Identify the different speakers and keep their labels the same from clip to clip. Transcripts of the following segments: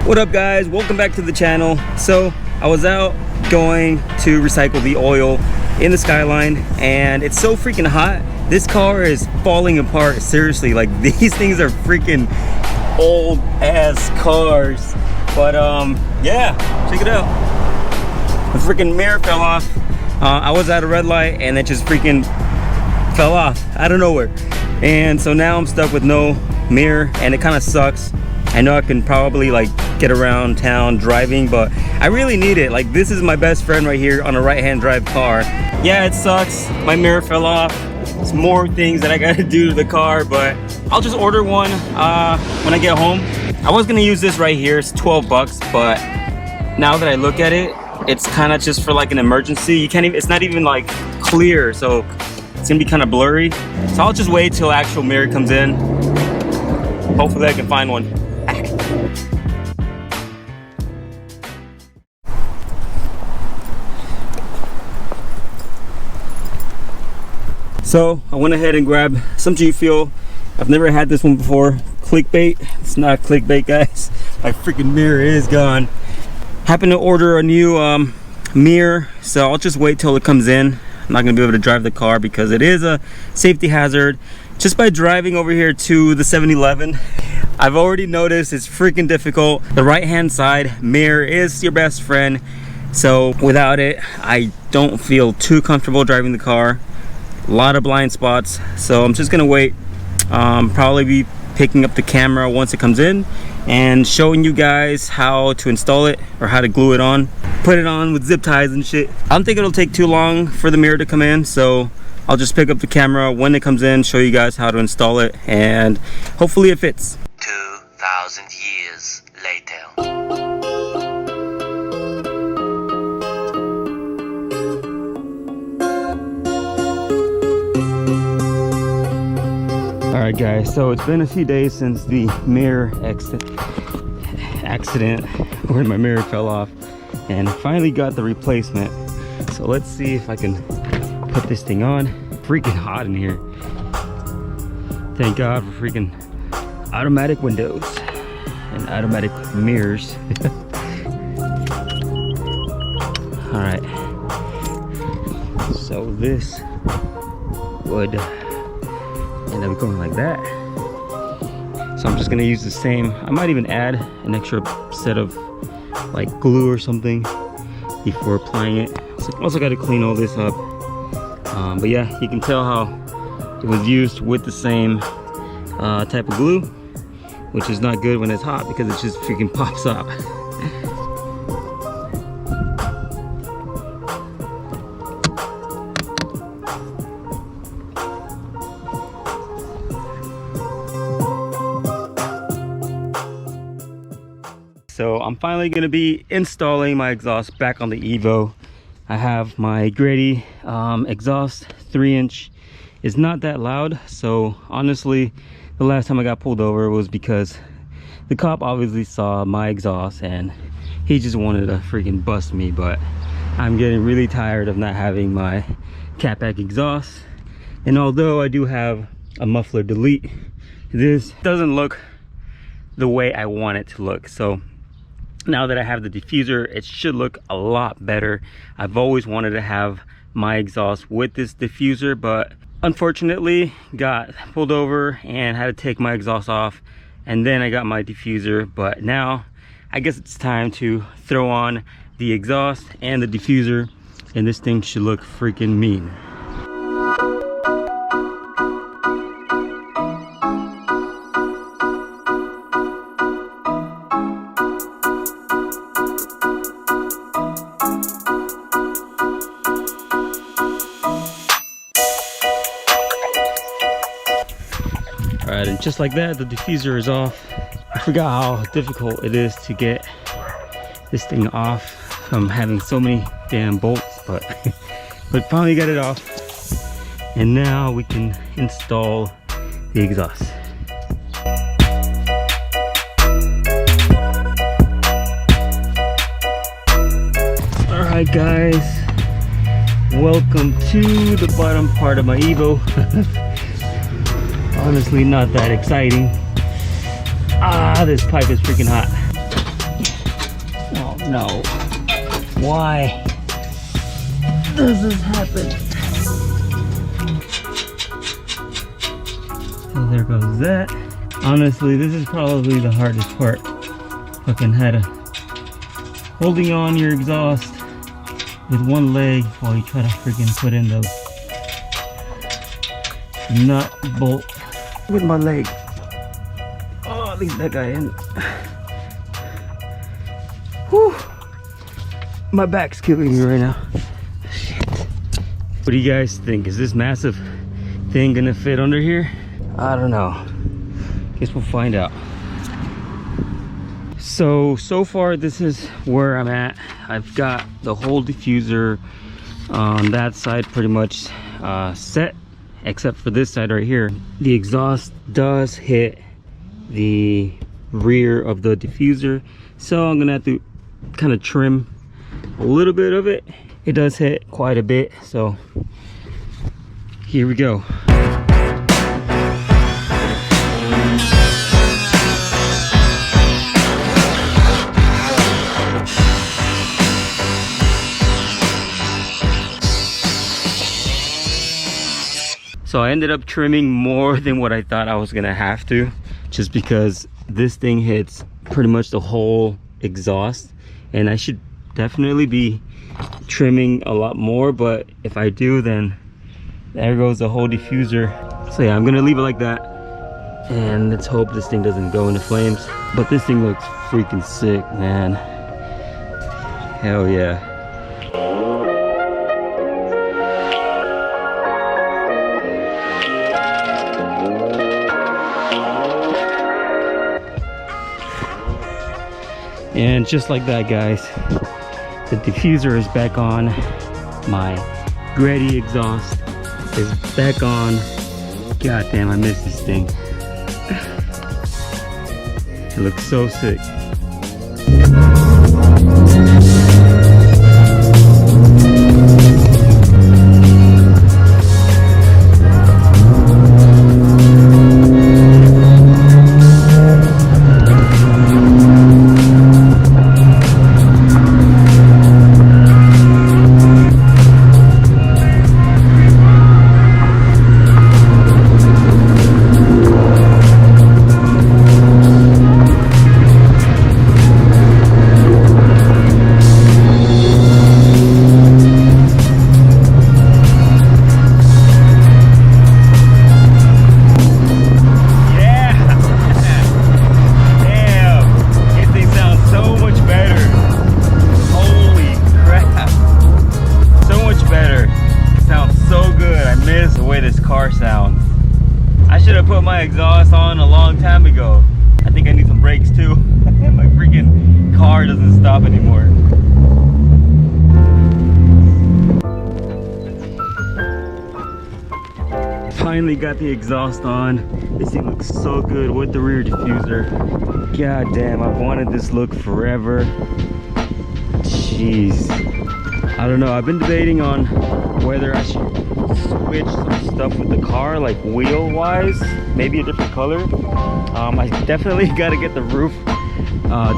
Speaker 1: What up guys, welcome back to the channel. So I was out going to recycle the oil in the Skyline and it's so freaking hot. This car is falling apart, seriously. Like, these things are freaking old ass cars. But yeah, check it out. The freaking mirror fell off. I was at a red light and it just freaking fell off out of nowhere. And so now I'm stuck with no mirror and it kind of sucks. I know I can probably like get around town driving, but I really need it. Like, this is my best friend right here on a right-hand drive car. Yeah, it sucks. My mirror fell off. There's more things that I gotta do to the car, but I'll just order one when I get home. I was gonna use this right here. It's 12 bucks, but now that I look at it, it's kind of just for like an emergency. You can't even, it's not even like clear, so it's gonna be kind of blurry. So I'll just wait till actual mirror comes in. Hopefully I can find one. So I went ahead and grabbed some G Fuel. I've never had this one before. Clickbait. It's not clickbait, guys. My freaking mirror is gone. Happened to order a new mirror, so I'll just wait till it comes in. I'm not gonna be able to drive the car because it is a safety hazard. Just by driving over here to the 7-Eleven, I've already noticed it's freaking difficult. The right hand side mirror is your best friend, so without it I don't feel too comfortable driving the car. A lot of blind spots, so I'm just gonna wait. Probably be picking up the camera once it comes in and showing you guys how to install it or how to glue it on, put it on with zip ties and shit. I don't think it'll take too long for the mirror to come in, so I'll just pick up the camera when it comes in, show you guys how to install it, and hopefully it fits.
Speaker 2: 2,000 years later.
Speaker 1: Alright guys, so it's been a few days since the mirror accident where my mirror fell off, and I finally got the replacement. So let's see if I can put this thing on. Freaking hot in here. Thank God for freaking automatic windows and automatic mirrors. Alright, so this would end up going like that. So I'm just gonna use the same. I might even add an extra set of like glue or something before applying it. So also got to clean all this up. But yeah, you can tell how it was used with the same type of glue, which is not good when it's hot because it just freaking pops up. So I'm finally going to be installing my exhaust back on the Evo. I have my Greddy exhaust, 3-inch. It's not that loud, so honestly the last time I got pulled over was because the cop obviously saw my exhaust and he just wanted to freaking bust me. But I'm getting really tired of not having my catback exhaust, and although I do have a muffler delete, this doesn't look the way I want it to look. So now that I have the diffuser, it should look a lot better. I've always wanted to have my exhaust with this diffuser, but unfortunately got pulled over and had to take my exhaust off, and then I got my diffuser. But now I guess it's time to throw on the exhaust and the diffuser, and this thing should look freaking mean. Alright, and just like that, the diffuser is off. I forgot how difficult it is to get this thing off from having so many damn bolts, but finally got it off. And now we can install the exhaust. Alright guys, welcome to the bottom part of my Evo. Honestly, not that exciting. This pipe is freaking hot. Oh no. Why does this happen? So there goes that. Honestly, this is probably the hardest part. Fucking had a holding on your exhaust with one leg while you try to freaking put in those nut bolt with my leg. Oh, leave that guy in. Whew. My back's killing me right now. Shit. What do you guys think? Is this massive thing gonna fit under here? I don't know. Guess we'll find out. So far this is where I'm at. I've got the whole diffuser on that side pretty much set, except for this side right here. The exhaust does hit the rear of the diffuser, so I'm gonna have to kind of trim a little bit of it. It does hit quite a bit, so here we go. So I ended up trimming more than what I thought I was gonna have to, just because this thing hits pretty much the whole exhaust, and I should definitely be trimming a lot more, but if I do, then there goes the whole diffuser. So yeah, I'm gonna leave it like that, and let's hope this thing doesn't go into flames. But this thing looks freaking sick, man. Hell yeah. And just like that, guys, the diffuser is back on. My Greddy exhaust is back on. God damn, I miss this thing. It looks so sick. Sounds. I should have put my exhaust on a long time ago. I think I need some brakes too. My freaking car doesn't stop anymore. Finally got the exhaust on. This thing looks so good with the rear diffuser. God damn, I've wanted this look forever. Jeez. I don't know, I've been debating on whether I should switch some stuff with the car, like wheel wise, maybe a different color. I definitely got to get the roof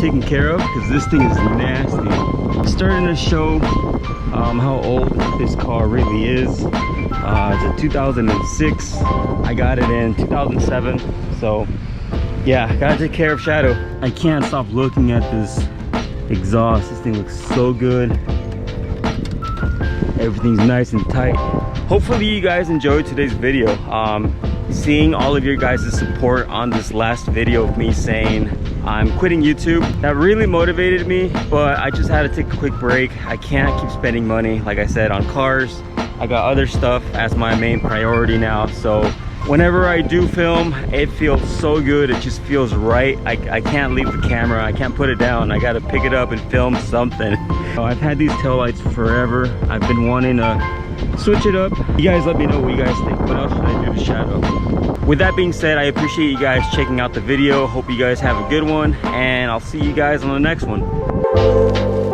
Speaker 1: taken care of, because this thing is nasty. It's starting to show how old this car really is. It's a 2006. I got it in 2007, so yeah, gotta take care of shadow. I can't stop looking at this exhaust. This thing looks so good. Everything's nice and tight. Hopefully you guys enjoyed today's video. Seeing all of your guys' support on this last video of me saying I'm quitting YouTube, that really motivated me, but I just had to take a quick break. I can't keep spending money, like I said, on cars. I got other stuff as my main priority now, so whenever I do film, it feels so good. It just feels right. I can't leave the camera. I can't put it down. I gotta pick it up and film something. I've had these taillights forever. I've been wanting to switch it up. You guys let me know what you guys think. What else should I do to shadow? With that being said, I appreciate you guys checking out the video. Hope you guys have a good one, and I'll see you guys on the next one.